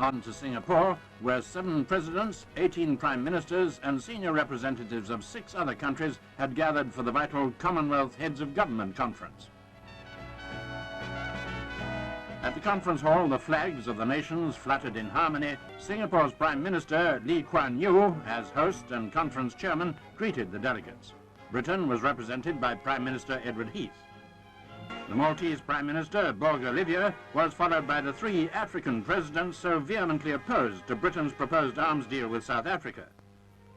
On to Singapore, where 7 presidents, 18 prime ministers and senior representatives of 6 other countries had gathered for the vital Commonwealth Heads of Government Conference. At the conference hall, the flags of the nations fluttered in harmony. Singapore's Prime Minister, Lee Kuan Yew, as host and conference chairman, greeted the delegates. Britain was represented by Prime Minister Edward Heath. The Maltese Prime Minister, Borg Olivier, was followed by the 3 African presidents so vehemently opposed to Britain's proposed arms deal with South Africa: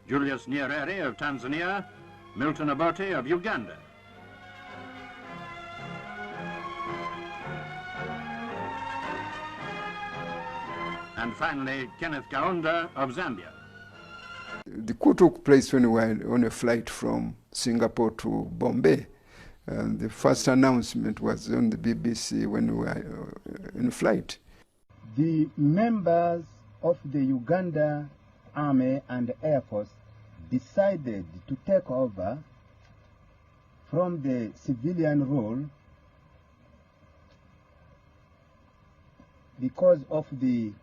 Julius Nyerere of Tanzania, Milton Obote of Uganda. And finally, Kenneth Kaunda of Zambia. The coup took place when we were on a flight from Singapore to Bombay. The first announcement was on the BBC when we were in flight. The members of the Uganda Army and Air Force decided to take over from the civilian role because of the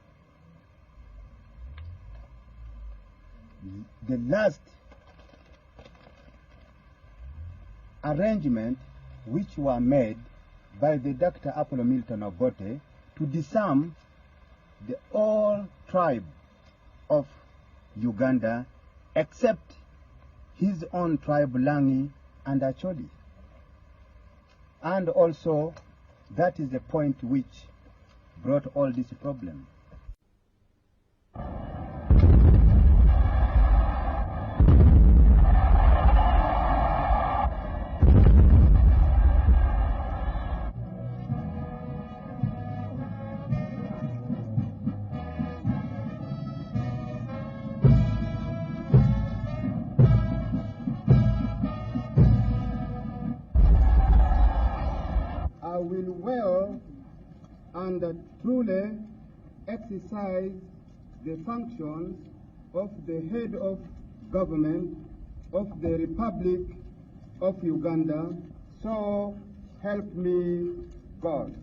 last arrangement which were made by the Dr. Apollo Milton Obote to disarm the all tribe of Uganda except his own tribe Langi and Acholi. And also that is the point which brought all this problem. I will well and truly exercise the functions of the head of government of the Republic of Uganda, so help me God.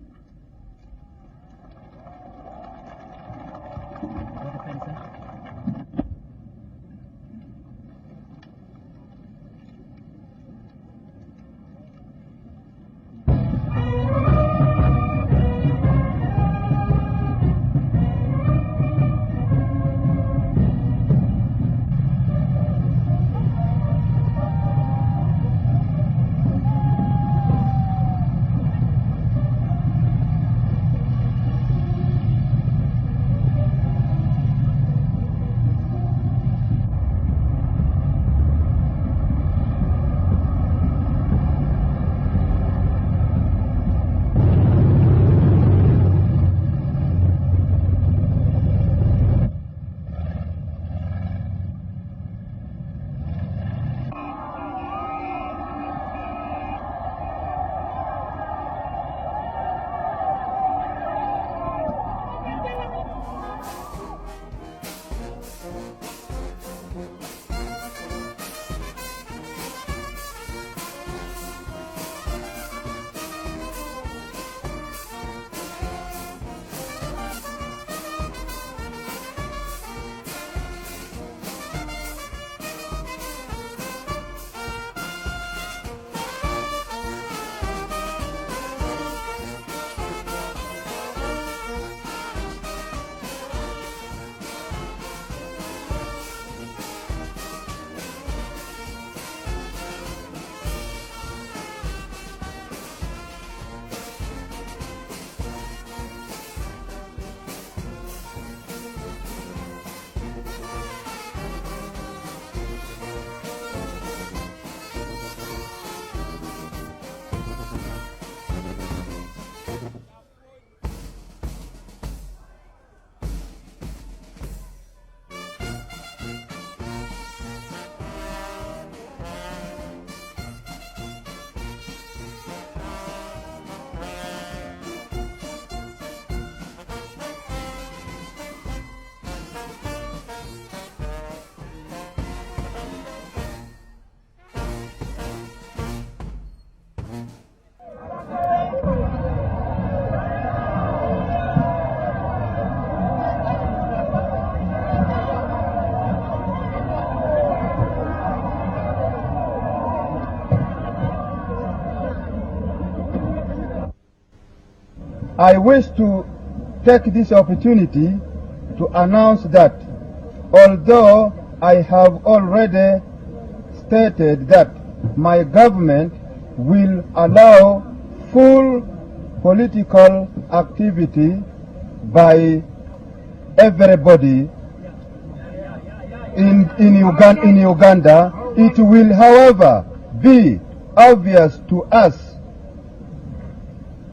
I wish to take this opportunity to announce that although I have already stated that my government will allow full political activity by everybody in Uganda, it will, however, be obvious to us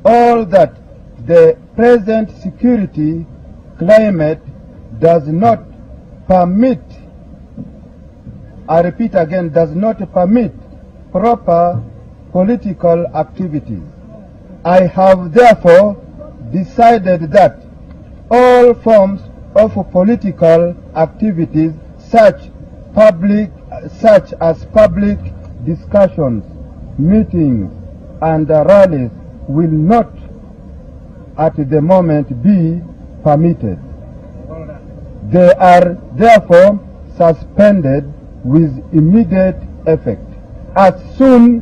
all that the present security climate does not permit, I repeat again, does not permit proper political activities. I have therefore decided that all forms of political activities such as public discussions, meetings, and rallies will not at the moment be permitted. They are therefore suspended with immediate effect as soon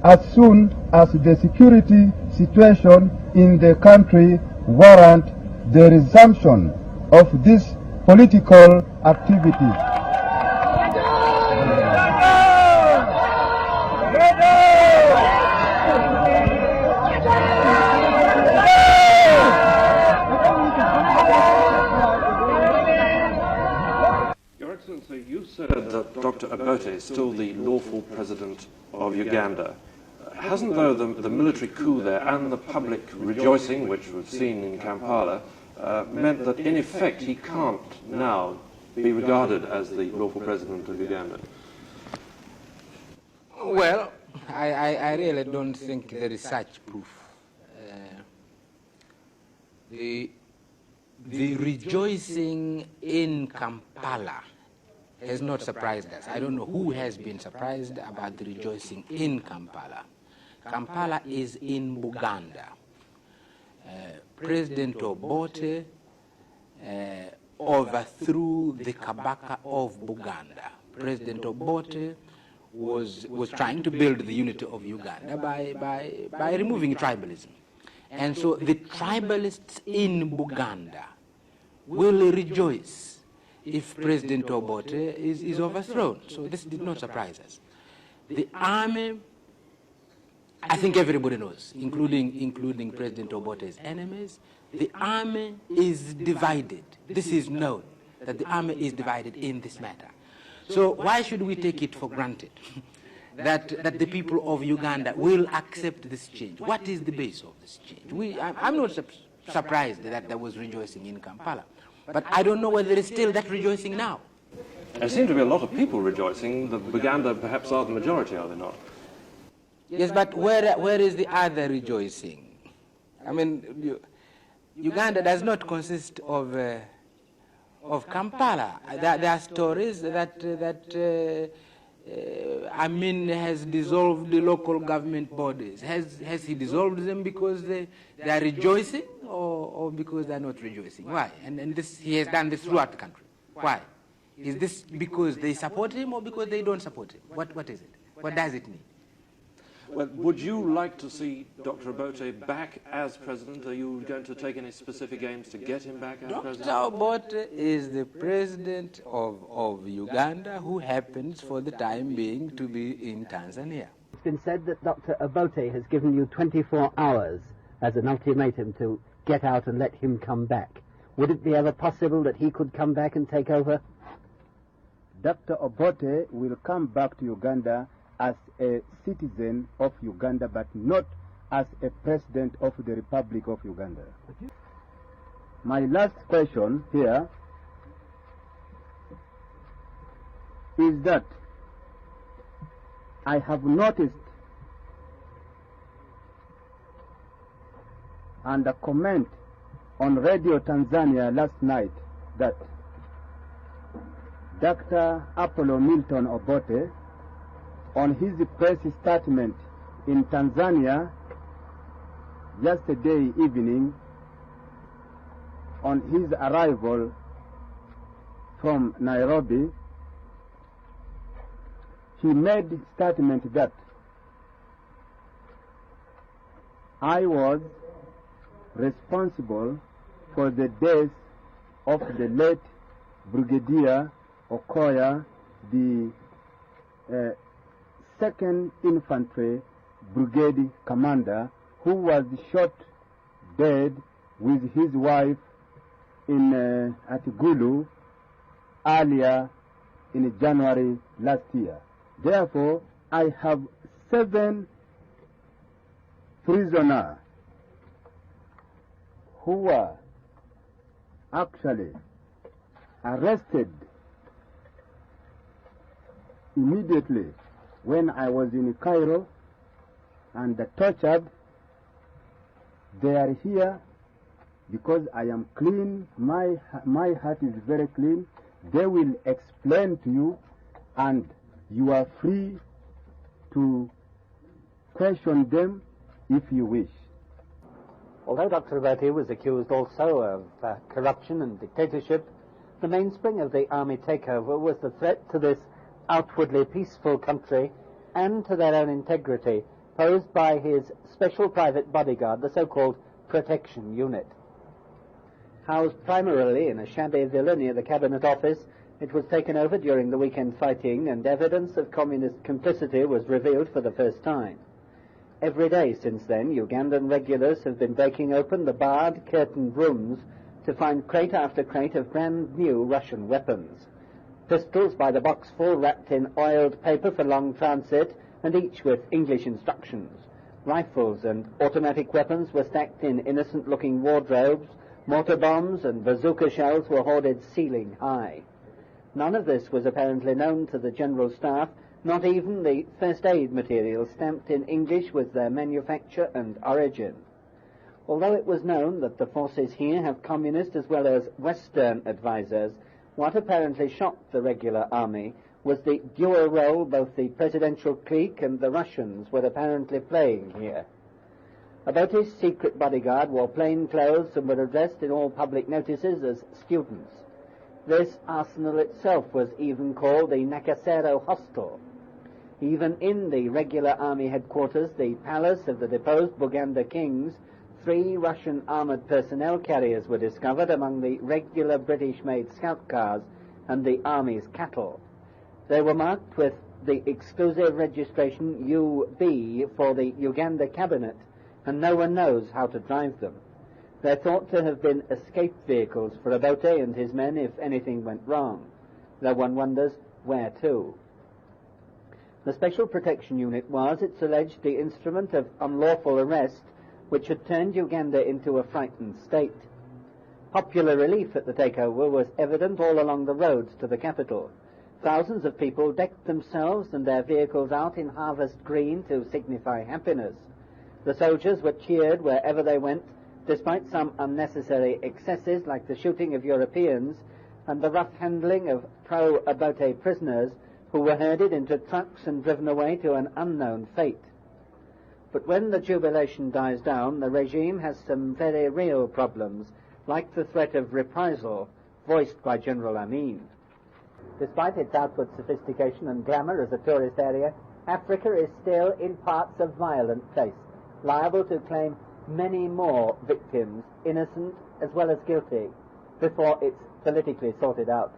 as the security situation in the country warrant the resumption of this political activity. Your Excellency, you said that Dr. Obote is still the lawful president of Uganda. Hasn't, though, the military coup there and the public rejoicing, which we've seen in Kampala, meant that, in effect, he can't now be regarded as the lawful president of Uganda? Well, I really don't think there is such proof. The rejoicing in Kampala has not surprised us. I don't know who has been surprised about the rejoicing in Kampala. Kampala is in Uganda. President Obote overthrew the Kabaka of Uganda. President Obote was trying to build the unity of Uganda by removing tribalism. And so the tribalists in Uganda will rejoice if President Obote is overthrown. So this did not surprise us. The army, I think everybody knows, including President Obote's enemies, the army is divided. This is known, that the army is divided in this matter. So why should we take it for granted that the people of Uganda will accept this change? What is the base of this change? I'm not surprised that there was rejoicing in Kampala, but I don't know whether there is still that rejoicing now. There seem to be a lot of people rejoicing. The Uganda perhaps are the majority, are they not? Yes, but where is the other rejoicing? I mean, Uganda does not consist of Kampala. There are stories that Amin has dissolved the local government bodies. Has he dissolved them because they are rejoicing, or because they are not rejoicing? Why? And he has done this throughout the country. Why? Is this because they support him or because they don't support him? What is it? What does it mean? Well, would you like to see Dr. Obote back as president? Are you going to take any specific aims to get him back as president? Dr. Obote is the president of Uganda, who happens for the time being to be in Tanzania. It's been said that Dr. Obote has given you 24 hours as an ultimatum to get out and let him come back. Would it be ever possible that he could come back and take over? Dr. Obote will come back to Uganda as a citizen of Uganda, but not as a president of the Republic of Uganda. My last question here is that I have noticed and a comment on Radio Tanzania last night that Dr. Apollo Milton Obote, on his press statement in Tanzania yesterday evening, on his arrival from Nairobi, he made statement that I was responsible for the death of the late Brigadier Okoya, the 2nd Infantry Brigade Commander, who was shot dead with his wife at Gulu earlier in January last year. Therefore, I have 7 prisoners who were actually arrested immediately when I was in Cairo and tortured. They are here because I am clean. My heart is very clean. They will explain to you, and you are free to question them if you wish. Although Dr. Obote was accused also of corruption and dictatorship, the mainspring of the army takeover was the threat to this outwardly peaceful country and to their own integrity posed by his special private bodyguard, the so-called protection unit. Housed primarily in a shabby villa near the cabinet office, it was taken over during the weekend fighting, and evidence of communist complicity was revealed for the first time. Every day since then, Ugandan regulars have been breaking open the barred, curtained rooms to find crate after crate of brand new Russian weapons. Pistols by the boxful wrapped in oiled paper for long transit, and each with English instructions. Rifles and automatic weapons were stacked in innocent-looking wardrobes. Mortar bombs and bazooka shells were hoarded ceiling high. None of this was apparently known to the General Staff. Not even the first aid materials stamped in English with their manufacture and origin. Although it was known that the forces here have communist as well as Western advisors, what apparently shocked the regular army was the dual role both the presidential clique and the Russians were apparently playing here. Obote's secret bodyguard wore plain clothes and were addressed in all public notices as students. This arsenal itself was even called the Nakasero Hostel. Even in the regular army headquarters, the palace of the deposed Buganda kings, 3 Russian armoured personnel carriers were discovered among the regular British-made scout cars and the army's cattle. They were marked with the exclusive registration UB for the Uganda cabinet, and no one knows how to drive them. They're thought to have been escape vehicles for Obote and his men if anything went wrong, though one wonders where to. The Special Protection Unit was, it's alleged, the instrument of unlawful arrest which had turned Uganda into a frightened state. Popular relief at the takeover was evident all along the roads to the capital. Thousands of people decked themselves and their vehicles out in harvest green to signify happiness. The soldiers were cheered wherever they went, despite some unnecessary excesses like the shooting of Europeans and the rough handling of pro-Obote prisoners who were herded into trucks and driven away to an unknown fate. But when the jubilation dies down, the regime has some very real problems, like the threat of reprisal voiced by General Amin. Despite its outward sophistication and glamour as a tourist area, Africa is still in parts a violent place, liable to claim many more victims, innocent as well as guilty, before it's politically sorted out.